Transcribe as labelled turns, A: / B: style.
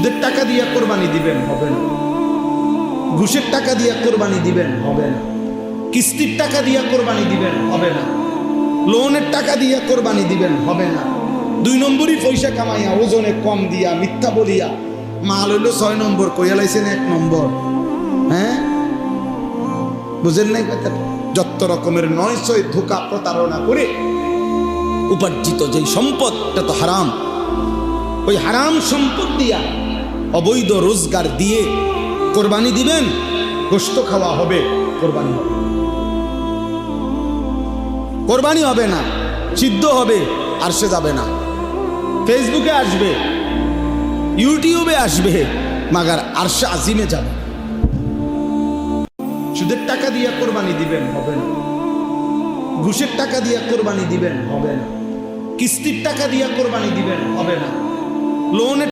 A: সুদের টাকা দিয়ে কোরবানি দিবেন, হবে না। ঘুষের টাকা দিয়ে কোরবানি দিবেন, হবে না। কিস্তির টাকা দিয়ে কোরবানি দিবেন, হবে না। লোনের টাকা দিয়ে কোরবানি দিবেন, হবে না। 2 নম্বরই পয়সা কামাইয়া ওজনে কম দিয়া মিথ্যা বলিয়া মাল হইল 6 নম্বর, কইয়া লাইছেন 1 নম্বর। হ্যাঁ, বুঝেন নাই কথা? যত রকমের 900 ধোঁকা প্রতারণা করে উপার্জিত যে সম্পদটা তো হারাম, ওই হারাম সম্পদ দিয়া অবৈধ রোজগার দিয়ে কোরবানি দিবেন, গোশত খাওয়া হবে, কোরবানি হবে। কোরবানি হবে না, সিদ্ধ হবে, আর সে যাবে না। ফেসবুকে আসবে, ইউটিউবে আসবে, মাগার আরশে আজিমে যাবে। সুদের টাকা দিয়ে কোরবানি দিবেন, হবে না। ঘুষের টাকা দিয়ে কোরবানি দিবেন, হবে না। কিস্তির টাকা দিয়ে কোরবানি দিবেন, হবে না। লোনের